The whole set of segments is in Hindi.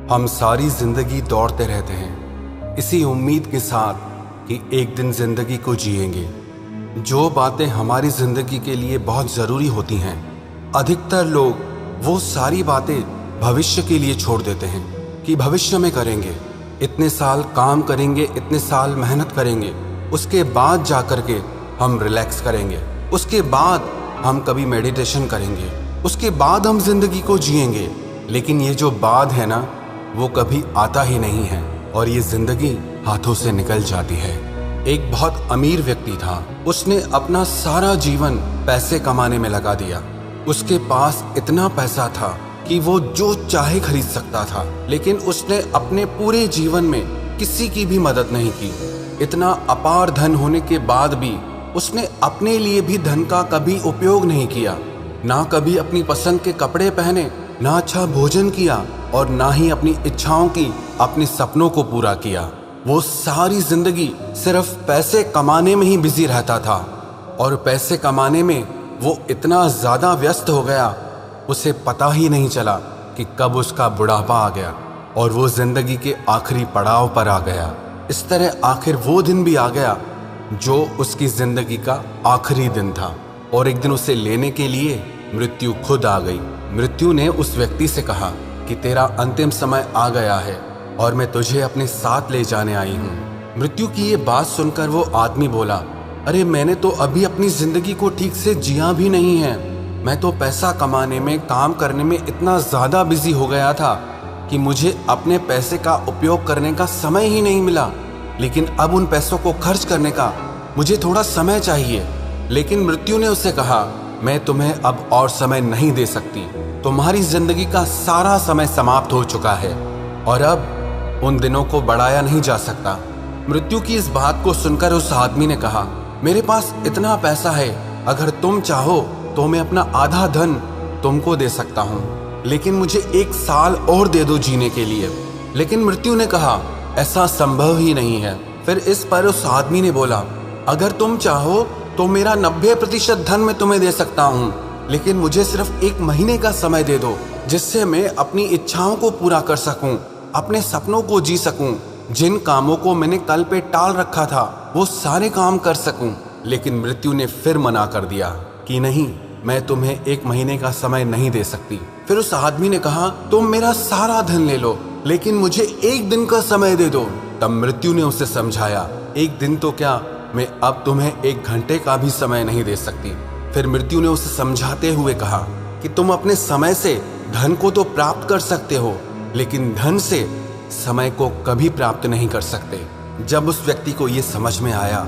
हम सारी जिंदगी दौड़ते रहते हैं इसी उम्मीद के साथ कि एक दिन जिंदगी को जिएंगे। जो बातें हमारी जिंदगी के लिए बहुत ज़रूरी होती हैं, अधिकतर लोग वो सारी बातें भविष्य के लिए छोड़ देते हैं कि भविष्य में करेंगे, इतने साल काम करेंगे, इतने साल मेहनत करेंगे, उसके बाद जा कर के हम रिलैक्स करेंगे, उसके बाद हम कभी मेडिटेशन करेंगे, उसके बाद हम जिंदगी को जिएंगे। लेकिन ये जो बाद है ना, वो कभी आता ही नहीं है और ये जिंदगी हाथों से निकल जाती है। एक बहुत अमीर व्यक्ति था, उसने अपना सारा जीवन पैसे कमाने में लगा दिया। उसके पास इतना पैसा था कि वो जो चाहे खरीद सकता था, लेकिन उसने अपने पूरे जीवन में किसी की भी मदद नहीं की। इतना अपार धन होने के बाद भी उसने अपने लिए भी धन का कभी उपयोग नहीं किया, ना कभी अपनी पसंद के कपड़े पहने, ना अच्छा भोजन किया और ना ही अपनी इच्छाओं की, अपने सपनों को पूरा किया। वो सारी जिंदगी सिर्फ पैसे कमाने में ही बिजी रहता था और पैसे कमाने में वो इतना ज़्यादा व्यस्त हो गया, उसे पता ही नहीं चला कि कब उसका बुढ़ापा आ गया और वो जिंदगी के आखिरी पड़ाव पर आ गया। इस तरह आखिर वो दिन भी आ गया जो उसकी जिंदगी का आखिरी दिन था और एक दिन उसे लेने के लिए मृत्यु खुद आ गई। मृत्यु ने उस व्यक्ति से कहा कि तेरा अंतिम समय आ गया है और मैं तुझे अपने साथ ले जाने आई हूँ। मृत्यु की ये बात सुनकर वो आदमी बोला, अरे मैंने तो अभी अपनी जिंदगी को ठीक से जिया भी नहीं है। मैं तो पैसा कमाने में, काम करने में इतना ज़्यादा बिजी हो गया था कि मुझे अपने पैसे का उपयोग करने का समय ही नहीं मिला। लेकिन अब उन पैसों को खर्च करने का मुझे थोड़ा समय चाहिए। लेकिन मृत्यु ने उससे कहा, मैं तुम्हें अब और समय नहीं दे सकती, तुम्हारी जिंदगी का सारा समय समाप्त हो चुका है और अब उन दिनों को बढ़ाया नहीं जा सकता। मृत्यु की इस बात को सुनकर उस आदमी ने कहा, मेरे पास इतना पैसा है, अगर तुम चाहो तो मैं अपना आधा धन तुमको दे सकता हूँ, लेकिन मुझे 1 साल और दे दो जीने के लिए। लेकिन मृत्यु ने कहा, ऐसा संभव ही नहीं है। फिर इस पर उस आदमी ने बोला, अगर तुम चाहो तो मेरा 90% धन मैं तुम्हें दे सकता हूँ, लेकिन मुझे सिर्फ 1 महीने का समय दे दो, जिससे मैं अपनी इच्छाओं को पूरा कर सकूं, अपने सपनों को जी सकूं, जिन कामों को मैंने कल पे टाल रखा था वो सारे काम कर सकूं। लेकिन मृत्यु ने फिर मना कर दिया कि नहीं, मैं तुम्हें 1 महीने का समय नहीं दे सकती। फिर उस आदमी ने कहा, तुम मेरा सारा धन ले लो, लेकिन मुझे 1 दिन का समय दे दो। तब मृत्यु ने उसे समझाया, 1 दिन तो क्या, मैं अब तुम्हें 1 घंटे का भी समय नहीं दे सकती। फिर मृत्यु ने उसे समझाते हुए कहा कि तुम अपने समय से धन को तो प्राप्त कर सकते हो, लेकिन धन से समय को कभी प्राप्त नहीं कर सकते। जब उस व्यक्ति को ये समझ में आया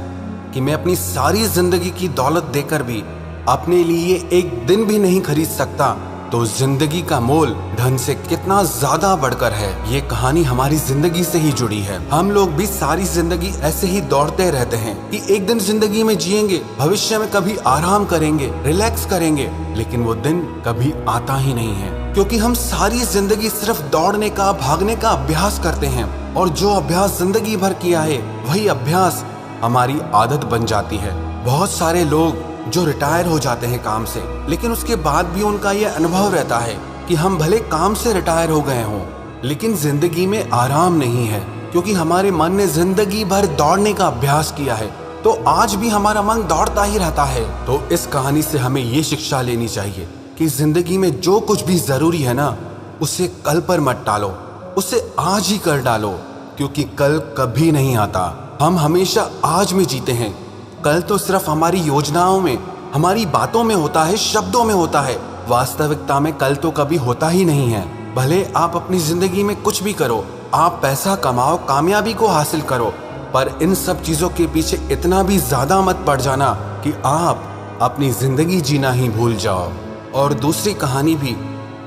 कि मैं अपनी सारी जिंदगी की दौलत देकर भी अपने लिए 1 दिन भी नहीं खरीद सकता, तो जिंदगी का मोल धन से कितना ज्यादा बढ़कर है। ये कहानी हमारी जिंदगी से ही जुड़ी है। हम लोग भी सारी जिंदगी ऐसे ही दौड़ते रहते हैं कि एक दिन जिंदगी में जिएंगे, भविष्य में कभी आराम करेंगे, रिलैक्स करेंगे, लेकिन वो दिन कभी आता ही नहीं है, क्योंकि हम सारी जिंदगी सिर्फ दौड़ने का, भागने का अभ्यास करते हैं और जो अभ्यास जिंदगी भर किया है वही अभ्यास हमारी आदत बन जाती है। बहुत सारे लोग जो रिटायर हो जाते हैं काम से, लेकिन उसके बाद भी उनका यह अनुभव रहता है कि हम भले काम से रिटायर हो गए हों, लेकिन जिंदगी में आराम नहीं है, क्योंकि हमारे मन ने जिंदगी भर दौड़ने का अभ्यास किया है, तो आज भी हमारा मन दौड़ता ही रहता है। तो इस कहानी से हमें ये शिक्षा लेनी चाहिए कि जिंदगी में जो कुछ भी जरूरी है ना, उसे कल पर मत टालो, उसे आज ही कर डालो, क्योंकि कल कभी नहीं आता। हम हमेशा आज में जीते हैं। कल तो सिर्फ हमारी योजनाओं में, हमारी बातों में होता है, शब्दों में होता है। वास्तविकता में कल तो कभी होता ही नहीं है। भले आप अपनी जिंदगी में कुछ भी करो, आप पैसा कमाओ, कामयाबी को हासिल करो, पर इन सब चीजों के पीछे इतना भी ज्यादा मत पड़ जाना कि आप अपनी जिंदगी जीना ही भूल जाओ। और दूसरी कहानी भी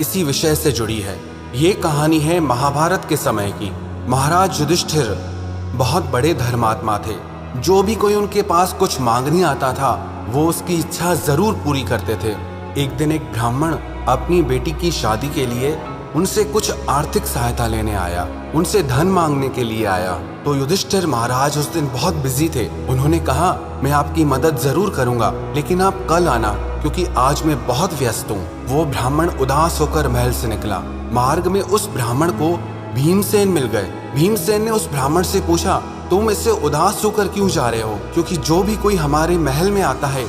इसी विषय से जुड़ी है। ये कहानी है महाभारत के समय की। महाराज युधिष्ठिर बहुत बड़े धर्मात्मा थे। जो भी कोई उनके पास कुछ मांगने आता था, वो उसकी इच्छा जरूर पूरी करते थे। एक दिन एक ब्राह्मण अपनी बेटी की शादी के लिए उनसे कुछ आर्थिक सहायता लेने आया, उनसे धन मांगने के लिए आया। तो युधिष्ठिर महाराज उस दिन बहुत बिजी थे। उन्होंने कहा, मैं आपकी मदद जरूर करूंगा, लेकिन आप कल आना, क्योंकि आज मैं बहुत व्यस्त हूँ। वो ब्राह्मण उदास होकर महल से निकला। मार्ग में उस ब्राह्मण को भीमसेन मिल गए। भीमसेन ने उस ब्राह्मण से पूछा, तुम इससे उदास होकर क्यों जा रहे हो? क्योंकि जो भी कोई हमारे महल में आता है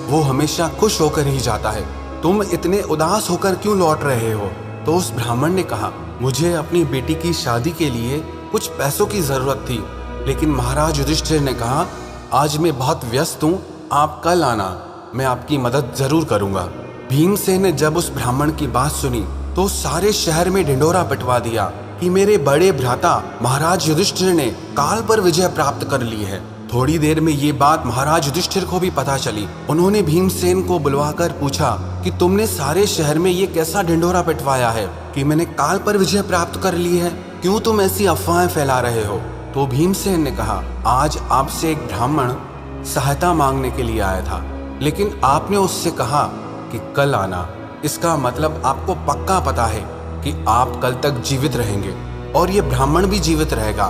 वो हमेशा खुश होकर ही जाता है। तुम इतने उदास होकर क्यों लौट रहे हो? तो उस ब्राह्मण ने कहा, मुझे अपनी बेटी की शादी के लिए कुछ पैसों की जरूरत थी, लेकिन महाराज युधिष्ठिर ने कहा, आज मैं बहुत व्यस्त हूँ, आप कल आना, मैं आपकी मदद जरूर करूंगा। भीमसेन ने जब उस ब्राह्मण की बात सुनी तो सारे शहर में ढिंढोरा पिटवा दिया कि मेरे बड़े भ्राता महाराज युधिष्ठिर ने काल पर विजय प्राप्त कर ली है। थोड़ी देर में ये बात महाराज युधिष्ठिर को भी पता चली। उन्होंने भीमसेन को बुलवाकर पूछा कि तुमने सारे शहर में ये कैसा ढिंढोरा पिटवाया है कि मैंने काल पर विजय प्राप्त कर ली है? क्यों तुम ऐसी अफवाहें फैला रहे हो? तो भीमसेन ने कहा, आज आपसे एक ब्राह्मण सहायता मांगने के लिए आया था, लेकिन आपने उससे कहा कि कल आना। इसका मतलब आपको पक्का पता है कि आप कल तक जीवित रहेंगे और ये ब्राह्मण भी जीवित रहेगा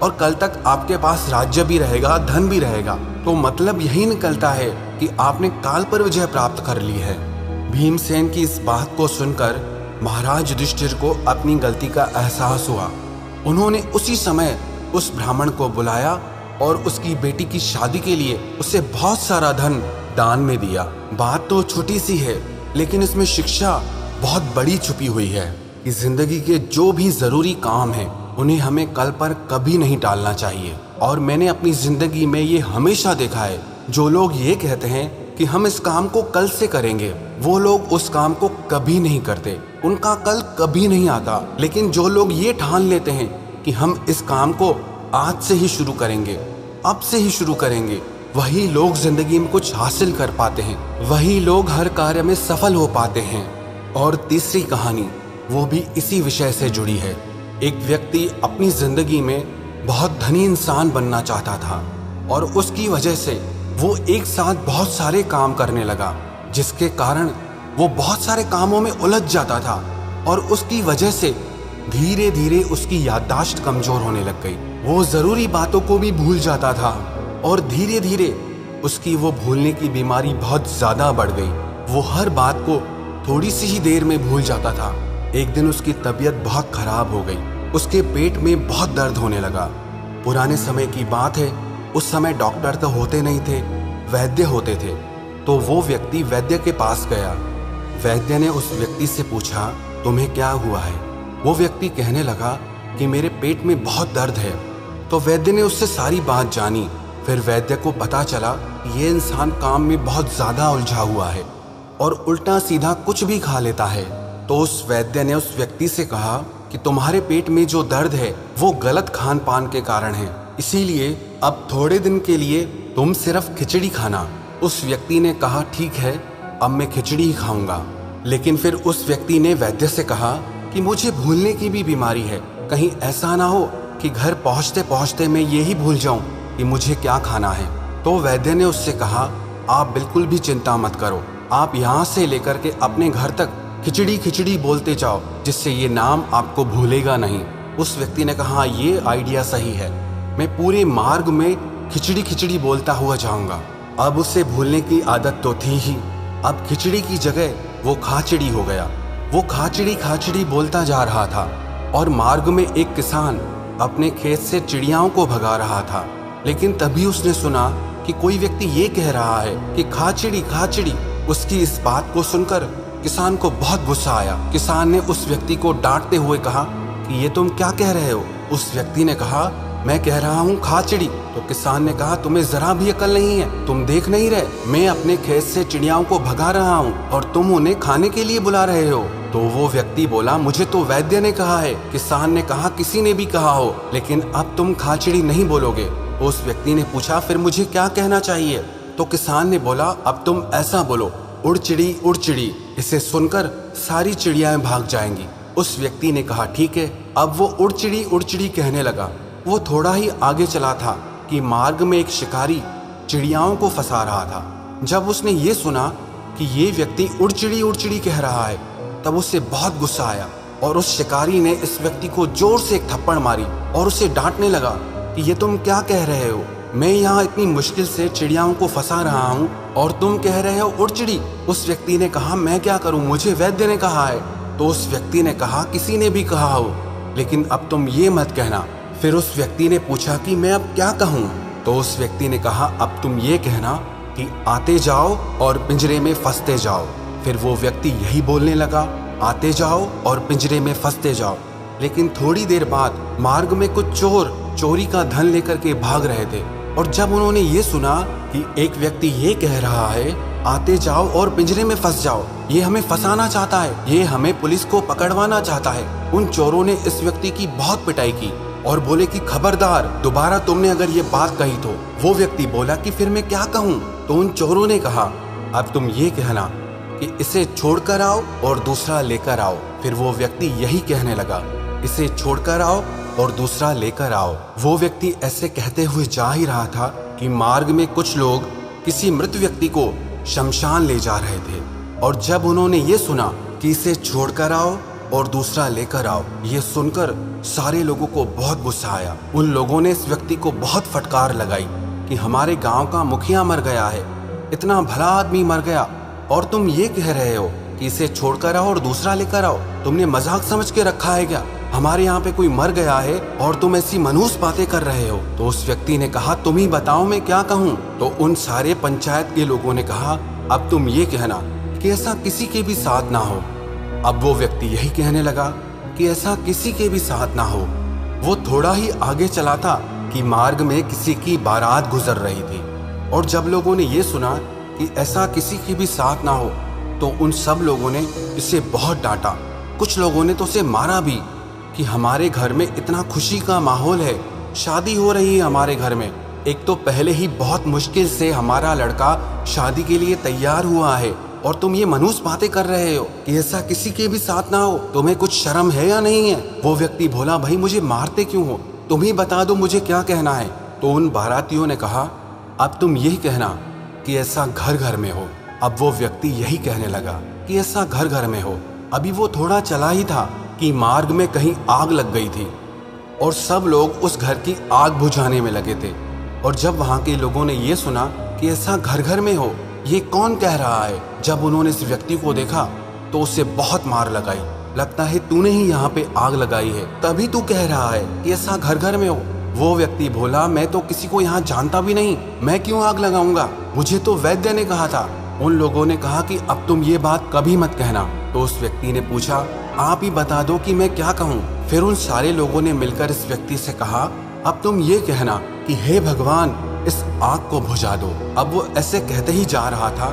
और कल तक आपके पास राज्य भी रहेगा, धन भी रहेगा। तो मतलब यही निकलता है कि आपने काल पर विजय प्राप्त कर ली है। भीमसेन की इस बात को सुनकर महाराज युधिष्ठिर को अपनी गलती का एहसास हुआ। उन्होंने उसी समय उस ब्राह्मण को बुलाया और उसकी बेटी की शादी के लिए उसे बहुत सारा धन दान में दिया। बात तो छोटी सी है, लेकिन इसमें शिक्षा बहुत बड़ी छुपी हुई है कि जिंदगी के जो भी जरूरी काम हैं उन्हें हमें कल पर कभी नहीं टालना चाहिए। और मैंने अपनी जिंदगी में ये हमेशा देखा है, जो लोग ये कहते हैं कि हम इस काम को कल से करेंगे, वो लोग उस काम को कभी नहीं करते, उनका कल कभी नहीं आता। लेकिन जो लोग ये ठान लेते हैं कि हम इस काम को आज से ही शुरू करेंगे, अब से ही शुरू करेंगे, वही लोग जिंदगी में कुछ हासिल कर पाते हैं, वही लोग हर कार्य में सफल हो पाते हैं। और तीसरी कहानी वो भी इसी विषय से जुड़ी है। एक व्यक्ति अपनी जिंदगी में बहुत धनी इंसान बनना चाहता था और उसकी वजह से वो एक साथ बहुत सारे काम करने लगा, जिसके कारण वो बहुत सारे कामों में उलझ जाता था और उसकी वजह से धीरे धीरे उसकी याददाश्त कमजोर होने लग गई। वो जरूरी बातों को भी भूल जाता था और धीरे धीरे उसकी वो भूलने की बीमारी बहुत ज्यादा बढ़ गई। वो हर बात को थोड़ी सी ही देर में भूल जाता था। एक दिन उसकी तबीयत बहुत खराब हो गई, उसके पेट में बहुत दर्द होने लगा। पुराने समय की बात है, उस समय डॉक्टर तो होते नहीं थे, वैद्य होते थे। तो वो व्यक्ति वैद्य के पास गया। वैद्य ने उस व्यक्ति से पूछा, तुम्हें क्या हुआ है? वो व्यक्ति कहने लगा कि मेरे पेट में बहुत दर्द है। तो वैद्य ने उससे सारी बात जानी। फिर वैद्य को पता चला कि ये इंसान काम में बहुत ज्यादा उलझा हुआ है और उल्टा सीधा कुछ भी खा लेता है। तो उस वैद्य ने उस व्यक्ति से कहा कि तुम्हारे पेट में जो दर्द है वो गलत खान पान के कारण है, इसीलिए अब थोड़े दिन के लिए तुम सिर्फ खिचड़ी खाना। उस व्यक्ति ने कहा, ठीक है, अब मैं खिचड़ी ही खाऊंगा। लेकिन फिर उस व्यक्ति ने वैद्य से कहा कि मुझे भूलने की भी बीमारी है, कहीं ऐसा ना हो कि घर पहुंचते पहुंचते मैं यही भूल जाऊं कि मुझे क्या खाना है। तो वैद्य ने उससे कहा, आप बिल्कुल भी चिंता मत करो, आप यहाँ से लेकर के अपने घर तक खिचड़ी खिचड़ी बोलते जाओ, जिससे ये नाम आपको भूलेगा नहीं। उस व्यक्ति ने कहा, ये आइडिया सही है, मैं पूरे मार्ग में खिचड़ी खिचड़ी बोलता हुआ जाऊंगा। अब उसे भूलने की आदत तो थी ही, अब खिचड़ी की जगह वो खाचड़ी हो गया। वो खाचड़ी खाचड़ी बोलता जा रहा था और मार्ग में एक किसान अपने खेत से चिड़ियाओं को भगा रहा था। लेकिन तभी उसने सुना कि कोई व्यक्ति ये कह रहा है कि खाचड़ी खाचड़ी। उसकी इस बात को सुनकर किसान को बहुत गुस्सा आया। किसान ने उस व्यक्ति को डांटते हुए कहा कि ये तुम क्या कह रहे हो? उस व्यक्ति ने कहा, मैं कह रहा हूँ खाचड़ी। तो किसान ने कहा, तुम्हें जरा भी अकल नहीं है, तुम देख नहीं रहे मैं अपने खेत से चिड़ियाओं को भगा रहा हूँ और तुम उन्हें खाने के लिए बुला रहे हो। तो वो व्यक्ति बोला, मुझे तो वैद्य ने कहा है, किसान ने कहा, किसी ने भी कहा हो, लेकिन अब तुम खाचड़ी नहीं बोलोगे। उस व्यक्ति ने पूछा, फिर मुझे क्या कहना चाहिए? तो किसान ने बोला, अब तुम ऐसा बोलो, उड़ चिड़ी उड़ चिड़ी। इसे सुनकर सारी चिड़ियाएं भाग जाएंगी। उस व्यक्ति ने कहा, ठीक है। अब वो उड़ चिड़ी कहने लगा। वो थोड़ा ही आगे चला था कि मार्ग में एक शिकारी चिड़ियाओं को फंसा रहा था। जब उसने ये सुना कि ये व्यक्ति उड़ चिड़ी कह रहा है, तब उसे बहुत गुस्सा आया और उस शिकारी ने इस व्यक्ति को जोर से एक थप्पड़ मारी और उसे डांटने लगा कि ये तुम क्या कह रहे हो? मैं यहाँ इतनी मुश्किल से चिड़ियाओं को फंसा रहा हूँ और तुम कह रहे हो उड़ चिड़ी। उस व्यक्ति ने कहा, मैं क्या करूँ, मुझे वैद्य ने कहा है। तो उस व्यक्ति ने कहा, किसी ने भी कहा हो, लेकिन अब तुम ये मत कहना। फिर उस व्यक्ति ने पूछा कि मैं अब क्या कहूँ। तो उस व्यक्ति ने कहा, अब तुम ये कहना कि आते जाओ और पिंजरे में फंसते जाओ। फिर वो व्यक्ति यही बोलने लगा, आते जाओ और पिंजरे में फंसते जाओ। लेकिन थोड़ी देर बाद मार्ग में कुछ चोर चोरी का धन लेकर के भाग रहे थे, और जब उन्होंने ये सुना कि एक व्यक्ति ये कह रहा है, आते जाओ और पिंजरे में फंस जाओ, ये हमें फंसाना चाहता है, ये हमें पुलिस को पकड़वाना चाहता है, उन चोरों ने इस व्यक्ति की बहुत पिटाई की और बोले कि खबरदार, दोबारा तुमने अगर ये बात कही तो। वो व्यक्ति बोला कि फिर मैं क्या कहूँ। तो उन चोरों ने कहा, अब तुम ये कहना कि इसे छोड़कर आओ और दूसरा लेकर आओ। फिर वो व्यक्ति यही कहने लगा, इसे छोड़कर आओ और दूसरा लेकर आओ। वो व्यक्ति ऐसे कहते हुए जा ही रहा था कि मार्ग में कुछ लोग किसी मृत व्यक्ति को शमशान ले जा रहे थे, और जब उन्होंने ये सुना कि इसे छोड़कर आओ और दूसरा लेकर आओ, ये सुनकर सारे लोगों को बहुत गुस्सा आया। उन लोगों ने इस व्यक्ति को बहुत फटकार लगाई कि हमारे गांव का मुखिया मर गया है, इतना भला आदमी मर गया, और तुम ये कह रहे हो कि इसे छोड़कर आओ और दूसरा लेकर आओ। तुमने मजाक समझ के रखा है क्या? हमारे यहाँ पे कोई मर गया है और तुम ऐसी मनहूस बातें कर रहे हो। तो उस व्यक्ति ने कहा, तुम ही बताओ मैं क्या कहूँ। तो उन सारे पंचायत के लोगों ने कहा, अब तुम ये कहना कि ऐसा किसी के भी साथ ना हो। अब वो व्यक्ति यही कहने लगा कि ऐसा किसी के भी साथ ना हो। वो थोड़ा ही आगे चला था कि मार्ग में किसी की बारात गुजर रही थी, और जब लोगों ने ये सुना कि ऐसा किसी के भी साथ ना हो, तो उन सब लोगों ने इसे बहुत डांटा। कुछ लोगों ने तो उसे मारा भी कि हमारे घर में इतना खुशी का माहौल है, शादी हो रही है हमारे घर में, एक तो पहले ही बहुत मुश्किल से हमारा लड़का शादी के लिए तैयार हुआ है, और तुम ये मनहूस बातें कर रहे हो कि ऐसा किसी के भी साथ ना हो। तुम्हें कुछ शर्म है या नहीं है? वो व्यक्ति बोला, भाई मुझे मारते क्यों हो, तुम ही बता दो मुझे क्या कहना है। तो उन बारातियों ने कहा, अब तुम यही कहना कि ऐसा घर घर में हो। अब वो व्यक्ति यही कहने लगा कि ऐसा घर घर में हो। अभी वो थोड़ा चला ही था कि मार्ग में कहीं आग लग गई थी, और सब लोग उस घर की आग बुझाने में लगे थे। और जब वहाँ के लोगों ने ये सुना कि ऐसा घर घर में हो, ये कौन कह रहा है, जब उन्होंने इस व्यक्ति को देखा तो उसे बहुत मार लगाई। लगता है तूने ही यहाँ पे आग लगाई है, तभी तू कह रहा है कि ऐसा घर घर में हो। वो व्यक्ति बोला, मैं तो किसी को यहाँ जानता भी नहीं, मैं क्यों आग लगाऊंगा, मुझे तो वैद्य ने कहा था। उन लोगों ने कहा कि अब तुम ये बात कभी मत कहना। तो उस व्यक्ति ने पूछा, आप ही बता दो कि मैं क्या कहूँ। फिर उन सारे लोगों ने मिलकर इस व्यक्ति से कहा, अब तुम ये कहना कि हे भगवान, इस आग को बुझा दो। अब वो ऐसे कहते ही जा रहा था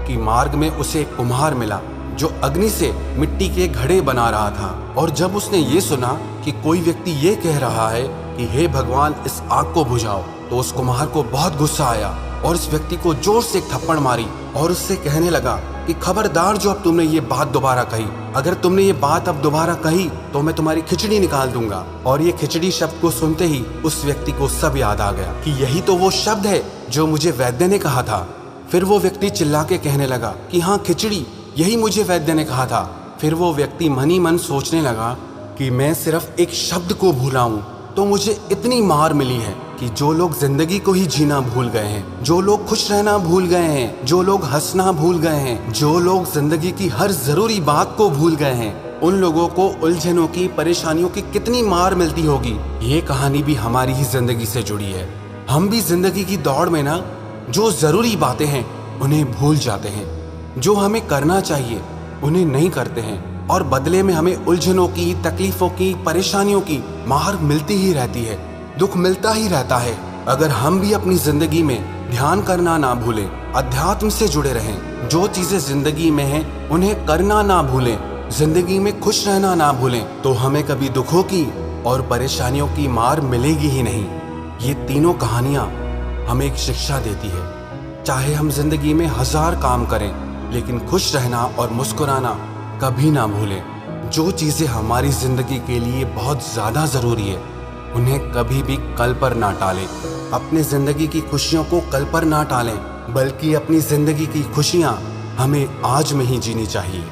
कि मार्ग में उसे एक कुम्हार मिला जो अग्नि से मिट्टी के घड़े बना रहा था। और जब उसने ये सुना कि कोई व्यक्ति ये कह रहा है कि हे भगवान, इस आग को बुझाओ, तो उस कुम्हार को बहुत गुस्सा आया और इस व्यक्ति को जोर से एक थप्पड़ मारी और उससे कहने लगा कि खबरदार, जो अब तुमने ये बात दोबारा कही, अगर तुमने ये बात अब दोबारा कही तो मैं तुम्हारी खिचड़ी निकाल दूंगा। और ये खिचड़ी शब्द को सुनते ही उस व्यक्ति को सब याद आ गया कि यही तो वो शब्द है जो मुझे वैद्य ने कहा था। फिर वो व्यक्ति चिल्ला के कहने लगा कि हाँ, खिचड़ी, यही मुझे वैद्य ने कहा था। फिर वो व्यक्ति मन ही मन सोचने लगा कि मैं सिर्फ एक शब्द को भूला हूँ तो मुझे इतनी मार मिली है कि जो लोग जिंदगी को ही जीना भूल गए हैं, जो लोग खुश रहना भूल गए हैं, जो लोग हंसना भूल गए हैं, जो लोग जिंदगी की हर जरूरी बात को भूल गए हैं, उन लोगों को उलझनों की, परेशानियों की कितनी मार मिलती होगी। ये कहानी भी हमारी ही जिंदगी से जुड़ी है। हम भी जिंदगी की दौड़ में ना जो जरूरी बातें हैं उन्हें भूल जाते हैं, जो हमें करना चाहिए उन्हें नहीं करते हैं, और बदले में हमें उलझनों की, तकलीफों की, परेशानियों की मार मिलती ही रहती है, दुख मिलता ही रहता है। अगर हम भी अपनी जिंदगी में ध्यान करना ना भूलें, अध्यात्म से जुड़े रहें, जो चीजें जिंदगी में हैं उन्हें करना ना भूलें, जिंदगी में खुश रहना ना भूलें, तो हमें कभी दुखों की और परेशानियों की मार मिलेगी ही नहीं। ये तीनों कहानियां हमें एक शिक्षा देती है। चाहे हम जिंदगी में 1000 काम करें, लेकिन खुश रहना और मुस्कुराना कभी ना भूलें। जो चीजें हमारी जिंदगी के लिए बहुत ज्यादा जरूरी है उन्हें कभी भी कल पर ना टालें। अपने जिंदगी की खुशियों को कल पर ना टालें, बल्कि अपनी जिंदगी की खुशियां हमें आज में ही जीनी चाहिए।